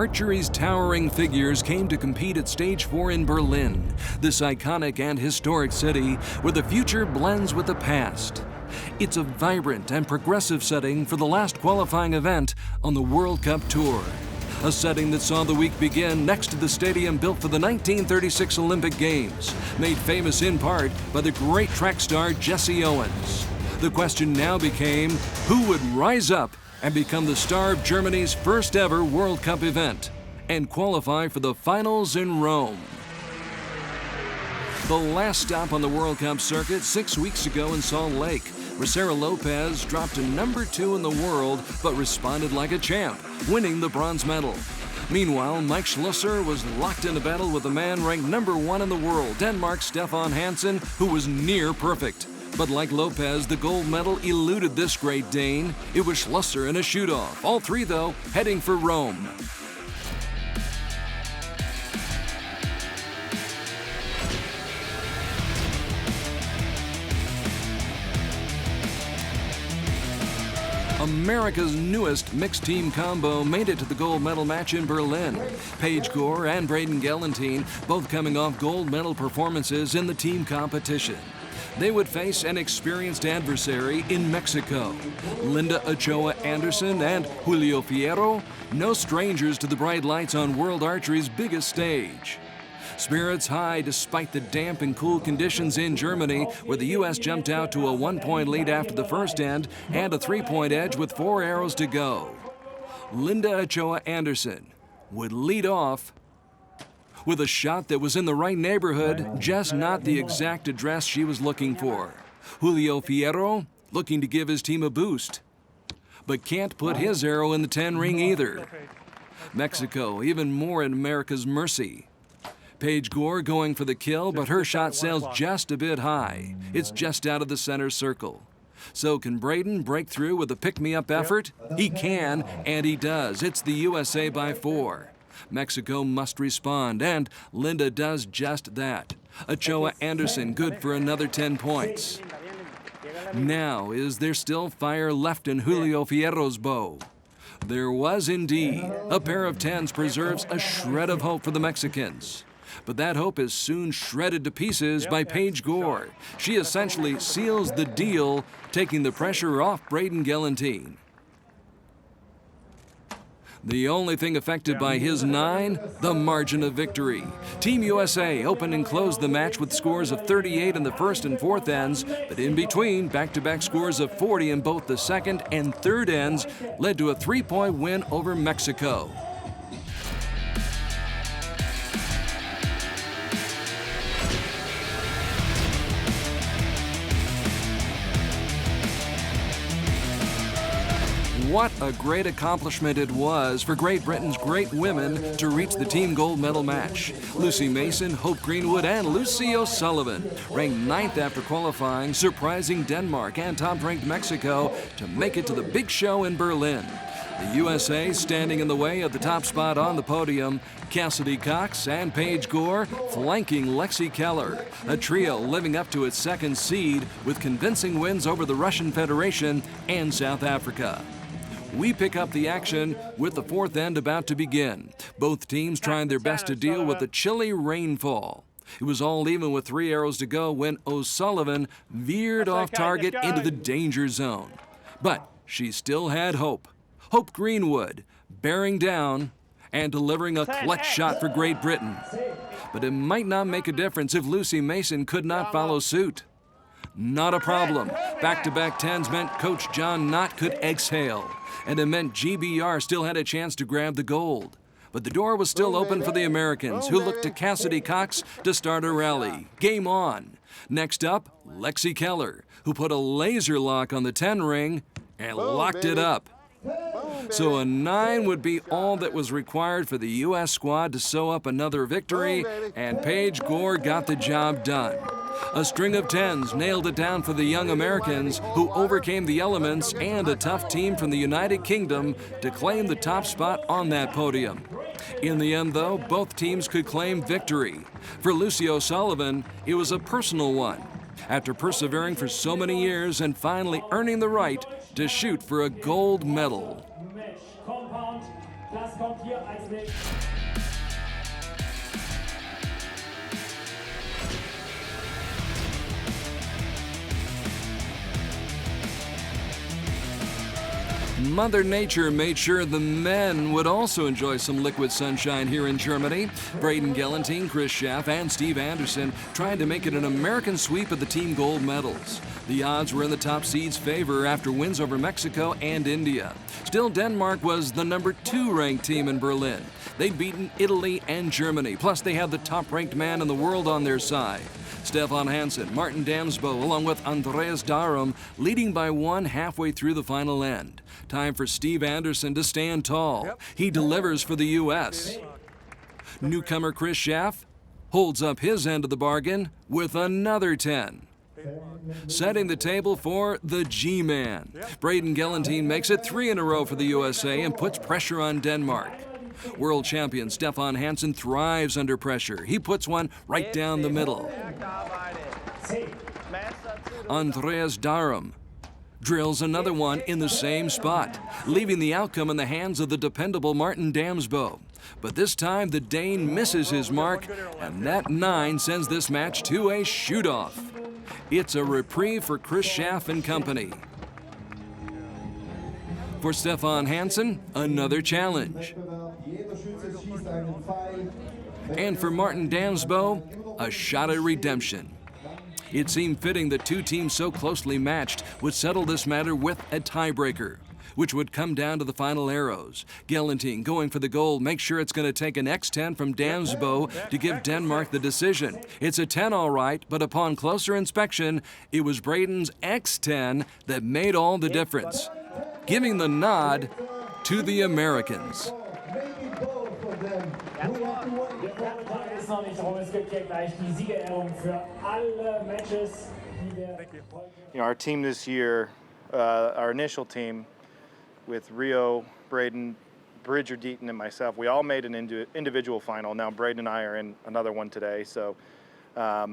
Archery's towering figures came to compete at Stage 4 in Berlin, this iconic and historic city where the future blends with the past. It's a vibrant and progressive setting for the last qualifying event on the World Cup Tour. A setting that saw the week begin next to the stadium built for the 1936 Olympic Games, made famous in part by the great track star Jesse Owens. The question now became, who would rise up and become the star of Germany's first ever World Cup event and qualify for the finals in Rome? The last stop on the World Cup circuit 6 weeks ago in Salt Lake, where Sarah Lopez dropped to number 2 in the world but responded like a champ, winning the bronze medal. Meanwhile, Mike Schlusser was locked in a battle with a man ranked number 1 in the world, Denmark's Stefan Hansen, who was near perfect. But like Lopez, the gold medal eluded this great Dane. It was Schlusser in a shoot-off. All three, though, heading for Rome. America's newest mixed team combo made it to the gold medal match in Berlin. Paige Gore and Braden Gelantine both coming off gold medal performances in the team competition. They would face an experienced adversary in Mexico. Linda Ochoa Anderson and Julio Fierro, no strangers to the bright lights on World Archery's biggest stage. Spirits high despite the damp and cool conditions in Germany, where the U.S. jumped out to a 1-point lead after the first end and a 3-point edge with 4 arrows to go. Linda Ochoa Anderson would lead off with a shot that was in the right neighborhood, just not the exact address she was looking for. Julio Fierro looking to give his team a boost, but can't put his arrow in the 10 ring either. Mexico even more at America's mercy. Paige Gore going for the kill, but her shot sails just a bit high. It's just out of the center circle. So can Braden break through with a pick-me-up effort? He can, and he does. It's the USA by 4. Mexico must respond, and Linda does just that. Ochoa Anderson good for another 10 points. Now, is there still fire left in Julio Fierro's bow? There was indeed. A pair of 10s preserves a shred of hope for the Mexicans. But that hope is soon shredded to pieces by Paige Gore. She essentially seals the deal, taking the pressure off Braden Gelantine. The only thing affected by his 9, the margin of victory. Team USA opened and closed the match with scores of 38 in the first and fourth ends, but in between, back-to-back scores of 40 in both the second and third ends led to a 3-point win over Mexico. What a great accomplishment it was for Great Britain's great women to reach the team gold medal match. Lucy Mason, Hope Greenwood, and Lucy O'Sullivan ranked 9th after qualifying, surprising Denmark and top-ranked Mexico to make it to the big show in Berlin. The USA standing in the way of the top spot on the podium, Cassidy Cox and Paige Gore flanking Lexi Keller, a trio living up to its second seed with convincing wins over the Russian Federation and South Africa. We pick up the action with the fourth end about to begin. Both teams trying their best to deal with the chilly rainfall. It was all even with 3 arrows to go when O'Sullivan veered off target into the danger zone. But she still had hope. Hope Greenwood bearing down and delivering a clutch shot for Great Britain. But it might not make a difference if Lucy Mason could not follow suit. Not a problem. Back-to-back 10s meant Coach John Knott could exhale, and it meant GBR still had a chance to grab the gold. But the door was still open for the Americans, who looked to Cassidy Cox to start a rally. Game on. Next up, Lexi Keller, who put a laser lock on the 10 ring and locked it up. So a 9 would be all that was required for the U.S. squad to sew up another victory, and Paige Gore got the job done. A string of 10s nailed it down for the young Americans, who overcame the elements and a tough team from the United Kingdom to claim the top spot on that podium. In the end, though, both teams could claim victory. For Lucy O'Sullivan, it was a personal one. After persevering for so many years and finally earning the right to shoot for a gold medal. Mother Nature made sure the men would also enjoy some liquid sunshine here in Germany. Braden Gelantine, Chris Schaff, and Steve Anderson tried to make it an American sweep of the team gold medals. The odds were in the top seed's favor after wins over Mexico and India. Still, Denmark was the number 2 ranked team in Berlin. They'd beaten Italy and Germany, plus they had the top-ranked man in the world on their side. Stefan Hansen, Martin Damsbo, along with Andreas Darum, leading by 1 halfway through the final end. Time for Steve Anderson to stand tall. He delivers for the U.S. Newcomer Chris Schaff holds up his end of the bargain with another 10. Setting the table for the G-Man. Braden Gelantine makes it 3 in a row for the USA and puts pressure on Denmark. World champion Stefan Hansen thrives under pressure. He puts one right down the middle. Andreas Darum drills another one in the same spot, leaving the outcome in the hands of the dependable Martin Damsbo. But this time the Dane misses his mark, and that 9 sends this match to a shoot-off. It's a reprieve for Chris Schaff and company. For Stefan Hansen, another challenge. And for Martin Damsbo, a shot at redemption. It seemed fitting that 2 teams so closely matched would settle this matter with a tiebreaker, which would come down to the final arrows. Gelantine, going for the gold, makes sure it's going to take an X10 from Damsbo to give Denmark the decision. It's a 10 all right, but upon closer inspection, it was Braden's X10 that made all the difference, giving the nod to the Americans. Our team this year, our initial team with Rio, Braden, Bridger Deaton, and myself, we all made an individual final. Now Braden and I are in another one today. So I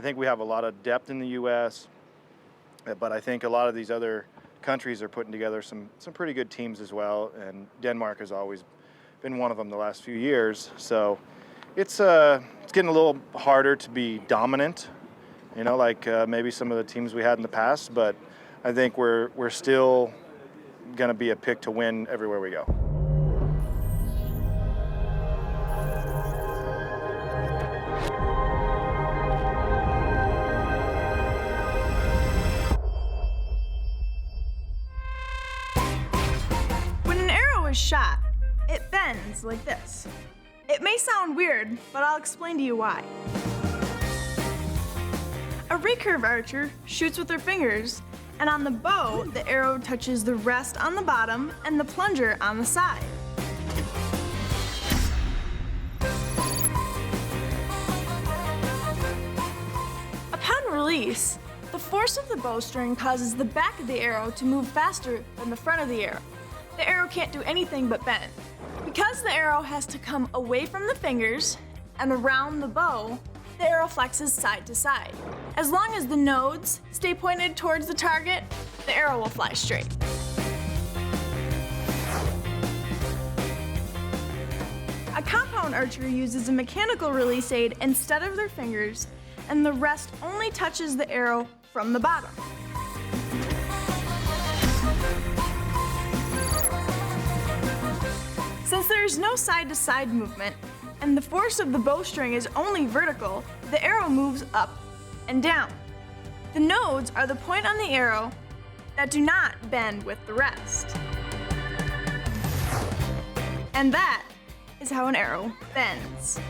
think we have a lot of depth in the U.S., but I think a lot of these other countries are putting together some pretty good teams as well, and Denmark has always been one of them the last few years. So it's getting a little harder to be dominant, like maybe some of the teams we had in the past, but I think we're still going to be a pick to win everywhere we go. When an arrow is shot, it bends like this. It may sound weird, but I'll explain to you why. A recurve archer shoots with their fingers, and on the bow, the arrow touches the rest on the bottom and the plunger on the side. Upon release, the force of the bowstring causes the back of the arrow to move faster than the front of the arrow. The arrow can't do anything but bend. Because the arrow has to come away from the fingers and around the bow, the arrow flexes side to side. As long as the nodes stay pointed towards the target, the arrow will fly straight. A compound archer uses a mechanical release aid instead of their fingers, and the rest only touches the arrow from the bottom. Since there is no side-to-side movement, and the force of the bowstring is only vertical, the arrow moves up and down. The nodes are the point on the arrow that do not bend with the rest. And that is how an arrow bends.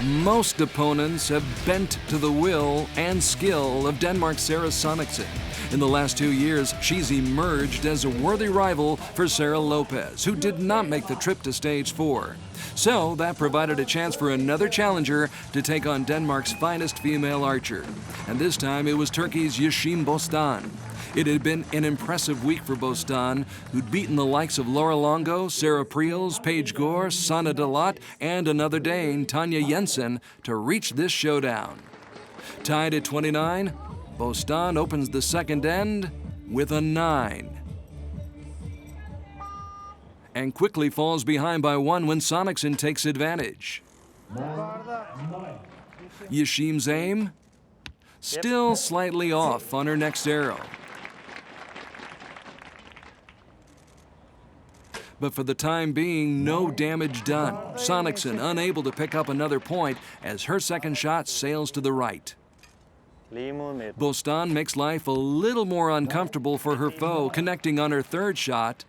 Most opponents have bent to the will and skill of Denmark's Sarah Sonicsen. In the last 2 years, she's emerged as a worthy rival for Sarah Lopez, who did not make the trip to stage 4. So that provided a chance for another challenger to take on Denmark's finest female archer. And this time it was Turkey's Yeşim Bostan. It had been an impressive week for Bostan, who'd beaten the likes of Laura Longo, Sarah Priels, Paige Gore, Sanne Delot, and another Dane, Tanja Jensen, to reach this showdown. Tied at 29, Bostan opens the second end with a 9. And quickly falls behind by 1 when Sonicson takes advantage. Yashim's aim? Still slightly off on her next arrow. But for the time being, no damage done. Sonicson unable to pick up another point as her second shot sails to the right. Bostan makes life a little more uncomfortable for her foe, connecting on her third shot,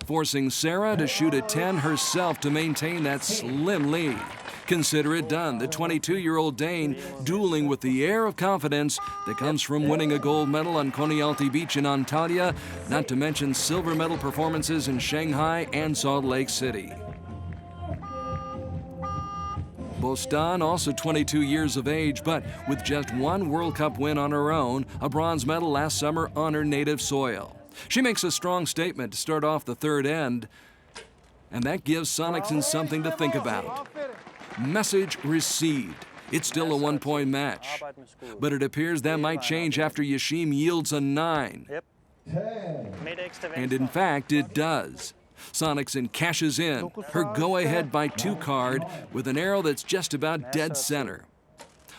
forcing Sarah to shoot a 10 herself to maintain that slim lead. Consider it done. The 22-year-old Dane dueling with the air of confidence that comes from winning a gold medal on Konialty Beach in Antalya, not to mention silver medal performances in Shanghai and Salt Lake City. Bostan, also 22 years of age, but with just 1 World Cup win on her own, a bronze medal last summer on her native soil. She makes a strong statement to start off the third end, and that gives Sonicson something to think about. Message received. It's still a 1-point match, but it appears that might change after Yashim yields a 9. And in fact, it does. Sonicson cashes in her go-ahead by 2 card with an arrow that's just about dead center.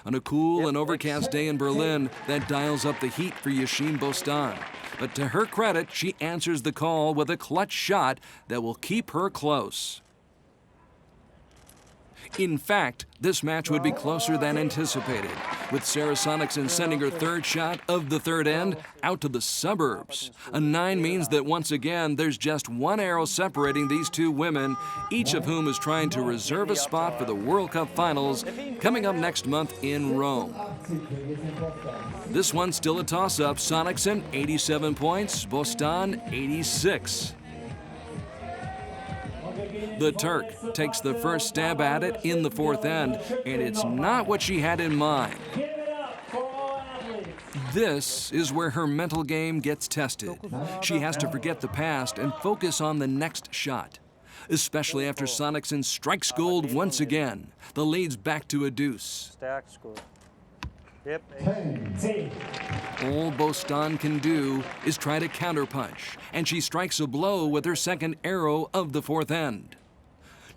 On a cool and overcast day in Berlin, that dials up the heat for Yashim Bostan. But to her credit, she answers the call with a clutch shot that will keep her close. In fact, this match would be closer than anticipated, with Sarah Sonicson sending her third shot of the third end out to the suburbs. A 9 means that once again, there's just 1 arrow separating these 2 women, each of whom is trying to reserve a spot for the World Cup finals coming up next month in Rome. This one's still a toss-up. Sonicson, 87 points, Bostan, 86. The Turk takes the first stab at it in the fourth end, and it's not what she had in mind. This is where her mental game gets tested. She has to forget the past and focus on the next shot, especially after Sonicson strikes gold once again. The lead's back to a deuce. All Bostan can do is try to counterpunch, and she strikes a blow with her second arrow of the fourth end.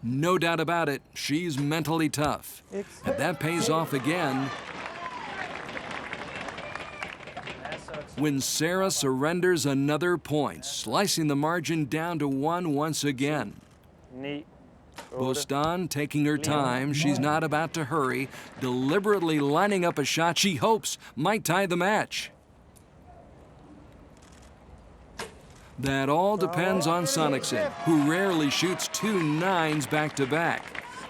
No doubt about it, she's mentally tough, and that pays off again when Sarah surrenders another point, slicing the margin down to 1 once again. Bostan taking her time, she's not about to hurry, deliberately lining up a shot she hopes might tie the match. That all depends on Sonicson, who rarely shoots 2 9s back-to-back.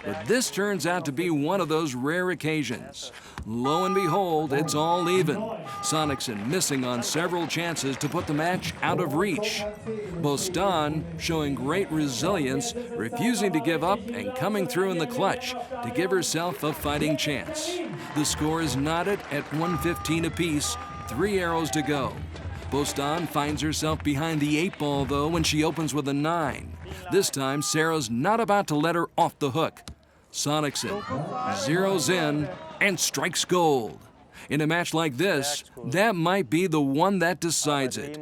But this turns out to be one of those rare occasions. Lo and behold, it's all even. Sonicson missing on several chances to put the match out of reach. Bostan showing great resilience, refusing to give up and coming through in the clutch to give herself a fighting chance. The score is knotted at 115 apiece, 3 arrows to go. Bostan finds herself behind the 8 ball, though, when she opens with a 9. This time, Sarah's not about to let her off the hook. Sonicson zeroes in and strikes gold. In a match like this, that might be the one that decides it.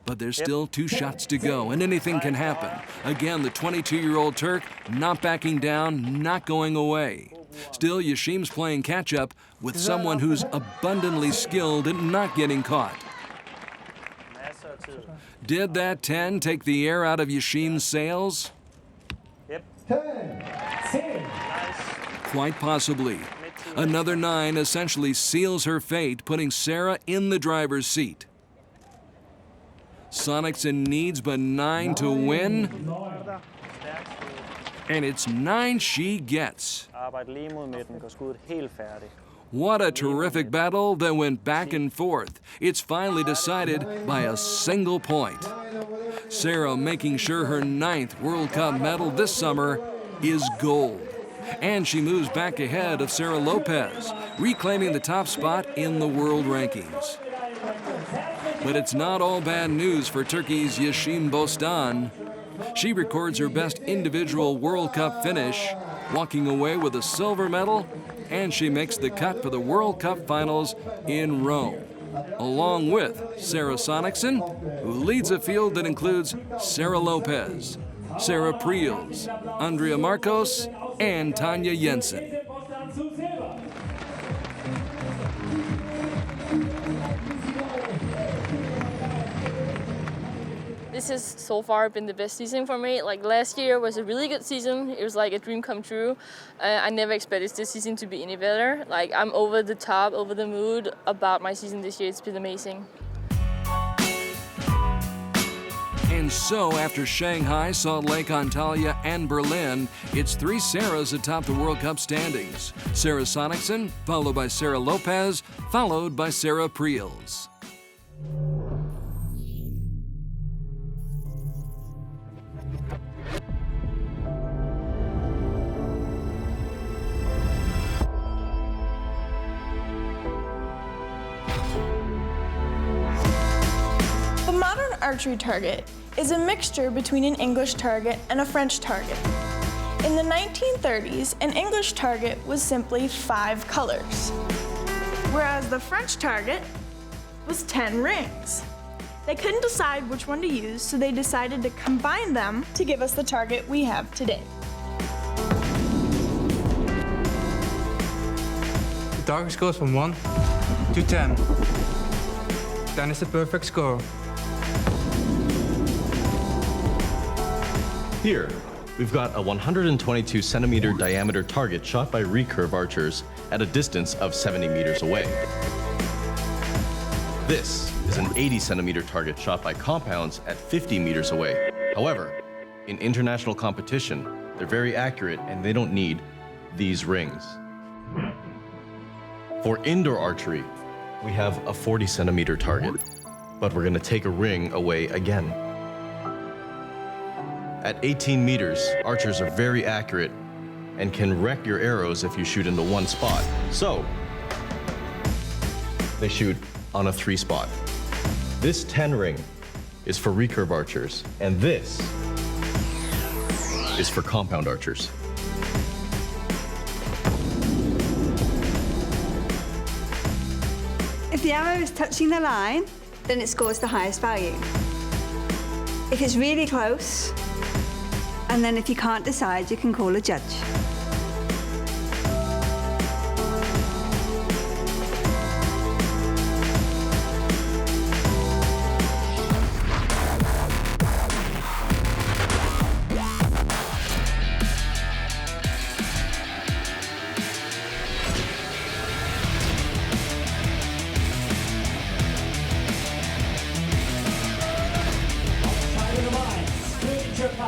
But there's still 2 shots to go, and anything can happen. Again, the 22-year-old Turk not backing down, not going away. Still, Yashim's playing catch-up with someone who's abundantly skilled at not getting caught. Did that 10 take the air out of Yashim's sails? Quite possibly. Another 9 essentially seals her fate, putting Sarah in the driver's seat. Sonicson needs but 9 to win, and it's 9 she gets. What a terrific battle that went back and forth. It's finally decided by a single point. Sarah making sure her 9th World Cup medal this summer is gold. And she moves back ahead of Sarah Lopez, reclaiming the top spot in the world rankings. But it's not all bad news for Turkey's Yashim Bostan. She records her best individual World Cup finish walking away with a silver medal, and she makes the cut for the World Cup finals in Rome, along with Sarah Sonicson, who leads a field that includes Sarah Lopez, Sarah Priels, Andrea Marcos, and Tanya Jensen. This has so far been the best season for me. Like last year was a really good season. It was like a dream come true. I never expected this season to be any better. Like I'm over the top, over the mood about my season this year. It's been amazing. And so, after Shanghai, Salt Lake, Antalya, and Berlin, it's three Sarahs atop the World Cup standings. Sarah Sonicson, followed by Sarah Lopez, followed by Sarah Priels. The modern archery target is a mixture between an English target and a French target. In the 1930s, an English target was simply 5 colors, whereas the French target was 10 rings. They couldn't decide which one to use, so they decided to combine them to give us the target we have today. The target goes from 1 to 10. 10 is the perfect score. Here, we've got a 122 centimeter diameter target shot by recurve archers at a distance of 70 meters away. This is an 80 centimeter target shot by compounds at 50 meters away. However, in international competition, they're very accurate and they don't need these rings. For indoor archery, we have a 40 centimeter target, but we're gonna take a ring away again. At 18 meters, archers are very accurate and can wreck your arrows if you shoot into one spot. So, they shoot on a 3 spot. This 10 ring is for recurve archers, and this is for compound archers. If the arrow is touching the line, then it scores the highest value. If it's really close, and then if you can't decide, you can call a judge.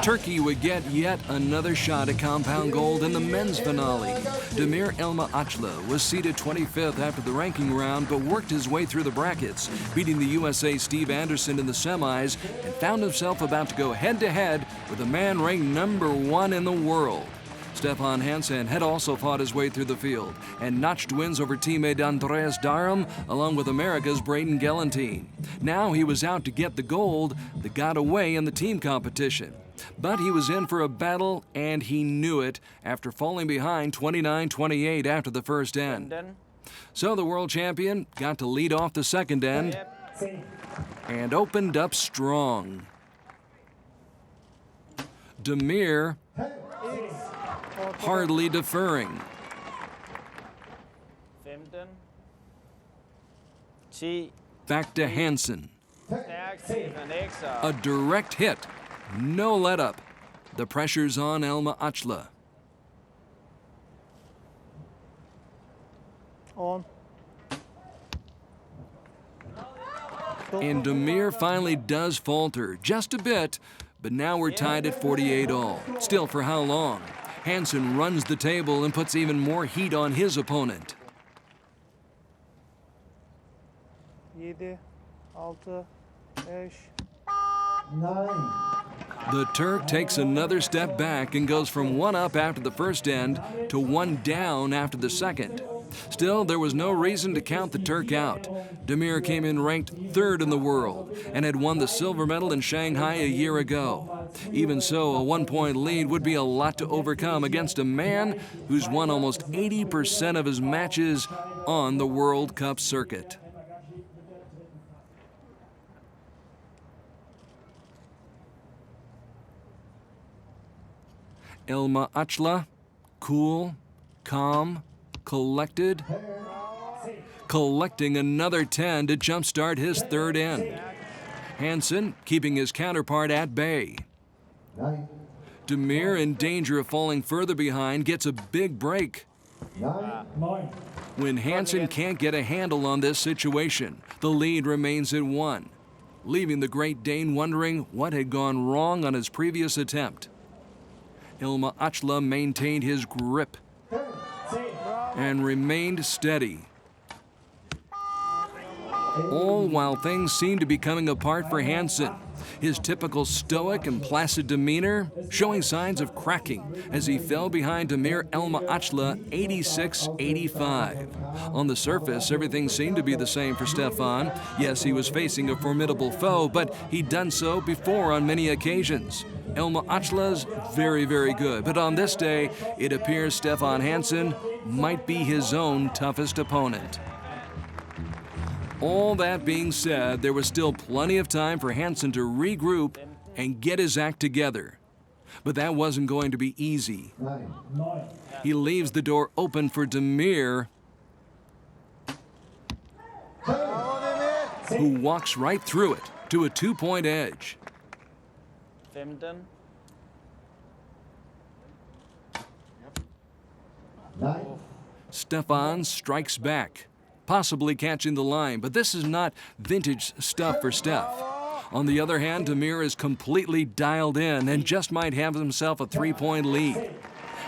Turkey would get yet another shot at compound gold in the men's finale. Demir Elma Açlı was seated 25th after the ranking round, but worked his way through the brackets, beating the USA Steve Anderson in the semis, and found himself about to go head-to-head with a man ranked #1 in the world. Stefan Hansen had also fought his way through the field and notched wins over teammate Andreas Darum along with America's Braden Gellantine. Now he was out to get the gold that got away in the team competition. But he was in for a battle, and he knew it after falling behind 29-28 after the first end. So the world champion got to lead off the second end and opened up strong. Demir hardly deferring. 15. 10. Back to Hansen. A direct hit. No let up. The pressure's on Elma Açlı. On. And Demir finally does falter, just a bit, but now we're tied at 48 all. Still, for how long? Hansen runs the table and puts even more heat on his opponent. 7, 6, 5. 9. The Turk takes another step back and goes from 1 up after the first end to 1 down after the second. Still, there was no reason to count the Turk out. Demir came in ranked third in the world and had won the silver medal in Shanghai a year ago. Even so, a 1-point lead would be a lot to overcome against a man who's won almost 80% of his matches on the World Cup circuit. Elma Açla, cool, calm, collected, collecting another 10 to jumpstart his third end. Hansen keeping his counterpart at bay. Demir, in danger of falling further behind, gets a big break. When Hansen can't get a handle on this situation, the lead remains at 1, leaving the Great Dane wondering what had gone wrong on his previous attempt. Elma Açla maintained his grip and remained steady, all while things seemed to be coming apart for Hansen. His typical stoic and placid demeanor showing signs of cracking as he fell behind Demir Elma Açla 86-85. On the surface, everything seemed to be the same for Stefan. Yes, he was facing a formidable foe, but he'd done so before on many occasions. Elma Açla's very, very good, but on this day, it appears Stefan Hansen might be his own toughest opponent. All that being said, there was still plenty of time for Hansen to regroup and get his act together. But that wasn't going to be easy. He leaves the door open for Demir, who walks right through it to a 2-point edge. 15. Stefan strikes back, possibly catching the line, but this is not vintage stuff for Steph. On the other hand, Demir is completely dialed in and just might have himself a 3-point lead.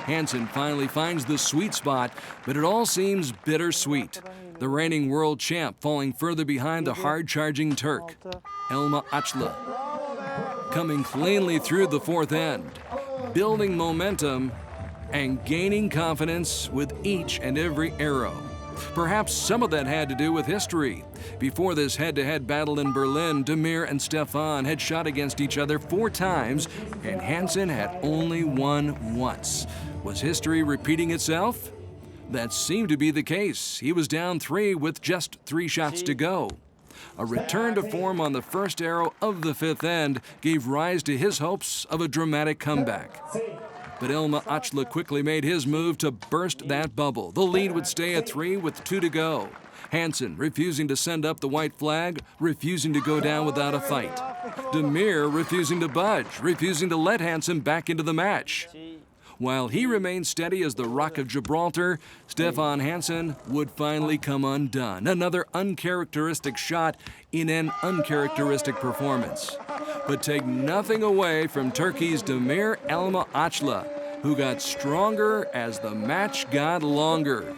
Hansen finally finds the sweet spot, but it all seems bittersweet. The reigning world champ falling further behind the hard-charging Turk, Elma Açla, coming cleanly through the 4th end, building momentum and gaining confidence with each and every arrow. Perhaps some of that had to do with history. Before this head-to-head battle in Berlin, Demir and Stefan had shot against each other 4 times, and Hansen had only won once. Was history repeating itself? That seemed to be the case. He was down 3 with just 3 shots to go. A return to form on the first arrow of the 5th end gave rise to his hopes of a dramatic comeback. But Elma Açla quickly made his move to burst that bubble. The lead would stay at 3 with 2 to go. Hansen refusing to send up the white flag, refusing to go down without a fight. Demir refusing to budge, refusing to let Hansen back into the match. While he remained steady as the Rock of Gibraltar, Stefan Hansen would finally come undone. Another uncharacteristic shot in an uncharacteristic performance. But take nothing away from Turkey's Demir Elma Açla, who got stronger as the match got longer.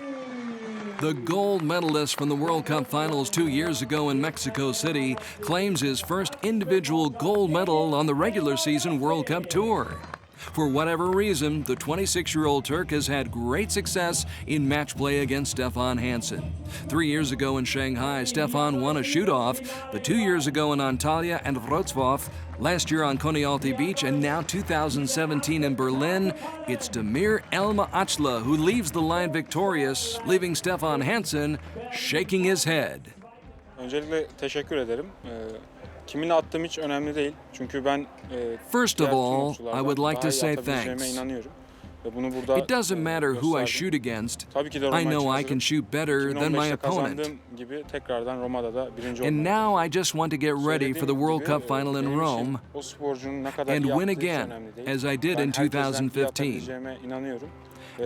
The gold medalist from the World Cup finals 2 years ago in Mexico City claims his first individual gold medal on the regular season World Cup tour. For whatever reason, the 26-year-old Turk has had great success in match play against Stefan Hansen. 3 years ago in Shanghai, Stefan won a shoot-off, but 2 years ago in Antalya and Wrocław, last year on Konyaaltı Beach, and now 2017 in Berlin, it's Demir Elma Açla who leaves the line victorious, leaving Stefan Hansen shaking his head. Öncelikle teşekkür ederim. Kiminle attığım hiç önemli değil. Çünkü ben First of all, I would like to say thanks. It doesn't matter who I shoot against. I know I can shoot better than my opponent. And now I just want to get ready for the World Cup final in Rome and win again, as I did in 2015.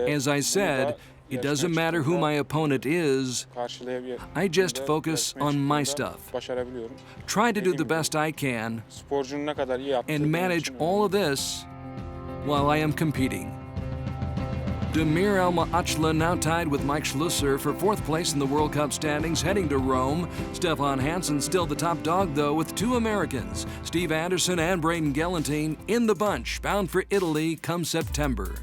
As I said, it doesn't matter who my opponent is, I just focus on my stuff. Try to do the best I can and manage all of this while I am competing. Demir Elma Açla now tied with Mike Schlusser for 4th place in the World Cup standings heading to Rome. Stefan Hansen still the top dog though, with 2 Americans, Steve Anderson and Braden Gelantine, in the bunch bound for Italy come September.